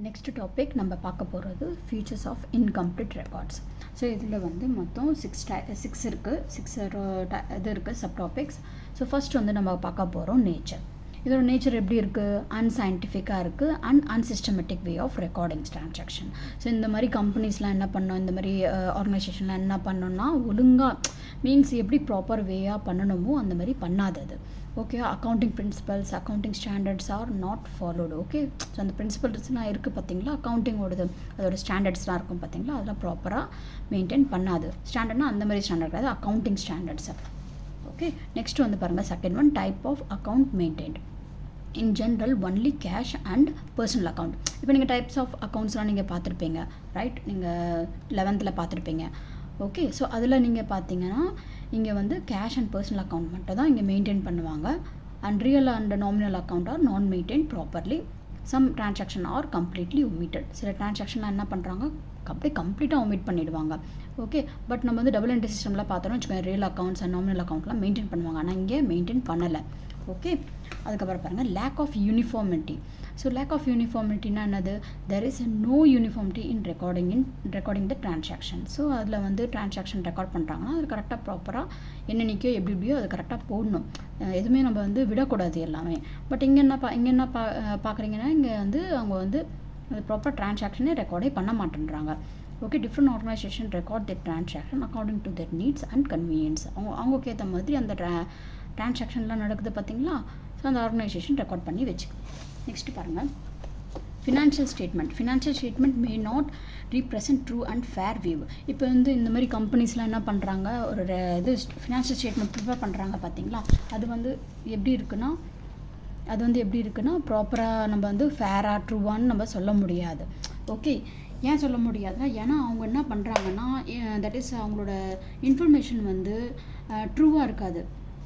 Next topic நம்ம பார்க்க போகிறது features of incomplete records. So இதில் வந்து மொத்தம் சிக்ஸ் இருக்குது, இது இருக்குது சப் டாபிக்ஸ். ஸோ ஃபர்ஸ்ட் வந்து நம்ம பார்க்க போகிறோம் நேச்சர். இதோட நேச்சர் எப்படி இருக்குது? அன்சைன்டிஃபிக்காக இருக்குது and unsystematic way of recordings transaction. So இந்த மாதிரி கம்பெனிஸ்லாம் என்ன பண்ணோம், இந்த மாதிரி ஆர்கனைசேஷன்லாம் என்ன பண்ணோன்னா ஒழுங்காக மீன்ஸ் எப்படி ப்ராப்பர் வேயாக பண்ணணுமோ அந்த மாதிரி பண்ணாதது. Okay, accounting principles, accounting standards are not followed. Okay, so அந்த பிரின்சிபல்ஸ்லாம் இருக்குது பார்த்தீங்களா, அக்கௌண்டிங்கோடது அதோட ஸ்டாண்டர்ட்ஸ்லாம் இருக்கும் பார்த்தீங்களா, அதெல்லாம் ப்ராப்பராக மெயின்டைன் பண்ணாது. ஸ்டாண்டர்ட்னா அந்த மாதிரி ஸ்டாண்டர்ட் கிடையாது, அக்கௌண்டிங் ஸ்டாண்டர்ட்ஸை. ஓகே, நெக்ஸ்ட் வந்து பாருங்கள் second one, type of account maintained. In general only cash and personal account. இப்போ நீங்கள் டைப்ஸ் ஆஃப் அக்கௌண்ட்ஸ்லாம் நீங்கள் பார்த்துருப்பீங்க, ரைட்? நீங்கள் 11th பார்த்துருப்பீங்க. ஓகே, ஸோ அதில் நீங்கள் பார்த்தீங்கன்னா இங்கே வந்து கேஷ் அண்ட் பர்சனல் அக்கௌண்ட் மட்டும் தான் இங்கே மெயின்டைன் பண்ணுவாங்க. And real and nominal account are not maintain properly. Some transaction are completely omitted. சில டிரான்சாக்ஷன்லாம் என்ன பண்ணுறாங்க, அப்படியே கம்ப்ளீட்டாக ஒமிட் பண்ணிவிடுவாங்க. ஓகே, பட் நம்ம வந்து டபுள் என்ட்ரி சிஸ்டம்லாம் பார்த்தோம்னா வச்சுக்கோங்க, ரியல் அக்கௌண்ட்ஸ் அண்ட் நாமினல் அக்கௌண்ட்லாம் மெயின்டைன் பண்ணுவாங்க, ஆனால் இங்கே மெயின்டைன் பண்ணலை. ஓகே, அதுக்கப்புறம் பாருங்கள் lack of uniformity. So lack of யூனிஃபார்மிட்டினா என்னது? There is no uniformity in recording the transaction. So அதில் வந்து டிரான்சாக்ஷன் ரெக்கார்ட் பண்ணுறாங்கன்னா அது கரெக்டாக ப்ராப்பராக என்னென்னைக்கோ எப்படி எப்படியோ அது கரெக்டாக போடணும். எதுவுமே நம்ம வந்து விடக்கூடாது எல்லாமே. பட் இங்கே என்ன பார்க்குறீங்கன்னா இங்கே வந்து அவங்க வந்து ப்ராப்பர் டிரான்சாக்ஷனே ரெக்கார்டே பண்ண மாட்டேன்றாங்க. Okay, different organisation record the transaction according to their needs and convenience. அவங்களுக்கு ஏற்ற மாதிரி அந்த டிரான்சாக்ஷன்லாம் நடக்குது பார்த்தீங்களா, ஸோ அந்த ஆர்கனைசேஷன் ரெக்கார்ட் பண்ணி வச்சுக்கணும். நெக்ஸ்ட் பாருங்கள், financial statement. Financial statement may not represent true and fair view. இப்போ வந்து இந்த மாதிரி கம்பெனிஸ்லாம் என்ன பண்ணுறாங்க, ஒரு இது ஃபினான்ஷியல் ஸ்டேட்மெண்ட் ப்ரிப்பேர் பண்ணுறாங்க பார்த்தீங்களா, அது வந்து எப்படி இருக்குன்னா ப்ராப்பராக நம்ம வந்து ஃபேராக ட்ரூவான்னு நம்ம சொல்ல முடியாது. ஓகே, ஏன் சொல்ல முடியாதுன்னா, ஏன்னா அவங்க என்ன பண்ணுறாங்கன்னா தட் இஸ் அவங்களோட இன்ஃபர்மேஷன் வந்து ட்ரூவாக இருக்காது.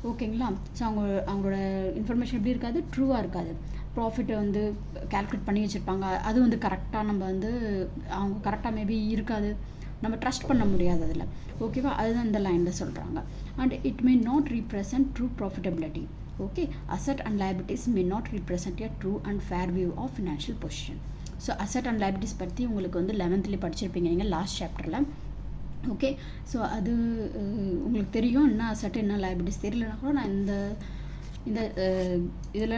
ஓகேங்களா, ஸோ அவங்களோட இன்ஃபர்மேஷன் எப்படி இருக்காது, ட்ரூவாக இருக்காது. ப்ராஃபிட்டை வந்து கால்குலேட் பண்ணி வச்சுருப்பாங்க, அது வந்து கரெக்டாக நம்ம வந்து அவங்க கரெக்டாக மேபி இருக்காது, நம்ம ட்ரஸ்ட் பண்ண முடியாது அதில். ஓகேவா, அதுதான் இந்த லைனில் சொல்கிறாங்க. And it may not represent true profitability. Okay, asset and liabilities may not represent a true and fair view of financial position. So asset and liabilities பற்றி உங்களுக்கு வந்து 11th படிச்சிருப்பீங்க நீங்கள் லாஸ்ட் சாப்டரில். ஓகே, ஸோ அது உங்களுக்கு தெரியும், என்ன அசட் என்ன லைபிலிட்டிஸ் தெரியலனா கூட நான் இந்த இதில்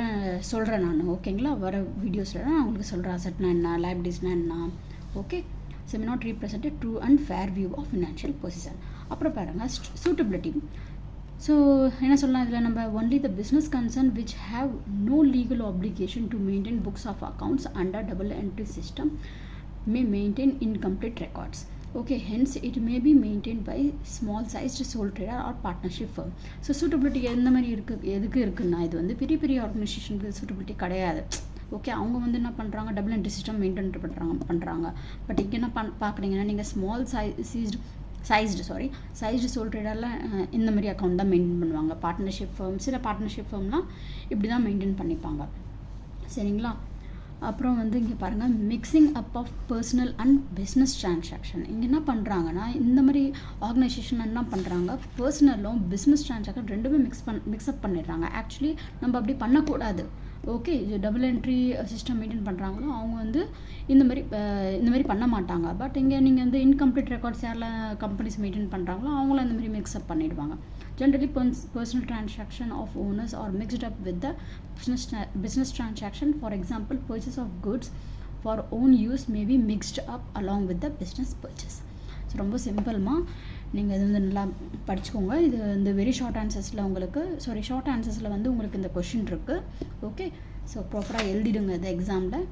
சொல்கிறேன் நான். ஓகேங்களா, வர வீடியோஸில் நான் உங்களுக்கு சொல்கிறேன் அசட்னா என்ன, லைபிலிட்டிஸ்னால் என்ன. Okay, so may not represent true and fair view of financial position. அப்புறம் பாருங்கள் சூட்டபிலிட்டி. ஸோ என்ன சொல்லலாம் இதில் நம்ம, only the business concern which have no legal application to maintain books of accounts under double entry system may maintain incomplete records. Okay, hence it may be maintained by small sized sole trader or partnership firm. So suitability எந்த மாதிரி எதுக்கு இருக்குன்னா, இது வந்து பெரிய பெரிய ஆர்கனைசேஷனுக்கு suitability கிடையாது. Okay, அவங்க வந்து என்ன பண்ணுறாங்க, டபுள் என்ட்ரி சிஸ்டம் மெயின்டைன் பண்ணுறாங்க. பட் இங்கே என்ன பார்க்குறீங்கன்னா, நீங்கள் ஸ்மால் சைஸ்டு சோல் ட்ரேடரில் இந்த மாதிரி அக்கௌண்ட் தான் மெயின்டைன் பண்ணுவாங்க. சில பார்ட்னர்ஷிப் ஃபர்ம்லாம் இப்படி தான் மெயின்டைன் பண்ணிப்பாங்க. சரிங்களா, அப்புறம் வந்து இங்கே பாருங்கள், mixing up of personal and business transaction. இங்கே என்ன பண்ணுறாங்கன்னா, இந்த மாதிரி ஆர்கனைசேஷன் என்ன பண்ணுறாங்க, பர்சனலும் பிஸ்னஸ் ட்ரான்சாக்ஷன் ரெண்டுமே மிக்ஸ்அப் பண்ணிடுறாங்க. ஆக்சுவலி நம்ம அப்படி பண்ணக்கூடாது. Okay, double entry system maintain பண்ணுறாங்களோ அவங்க வந்து இந்த மாதிரி பண்ண மாட்டாங்க. பட் இங்கே நீங்கள் வந்து இன்கம்ப்ளீட் ரெக்கார்ட்ஸ் யாரெல்லாம் கம்பெனிஸ் மெயின்டைன் பண்ணுறாங்களோ அவங்களும் இந்த மாதிரி மிக்ஸ்அப் பண்ணிடுவாங்க. Generally, personal transaction of owners are mixed up with the business transaction. For example, purchase of goods for own use may be mixed up along with the business purchase. So ரொம்ப சிம்பிள்மா நீங்கள் இது வந்து நல்லா படிச்சுக்கோங்க. இது வந்து short ஆன்சர்ஸில் வந்து உங்களுக்கு இந்த கொஷின் இருக்குது. ஓகே, ஸோ ப்ராப்பராக எழுதிடுங்க இது எக்ஸாமில்.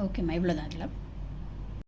ஓகேம்மா, இவ்வளோதான் இதில்.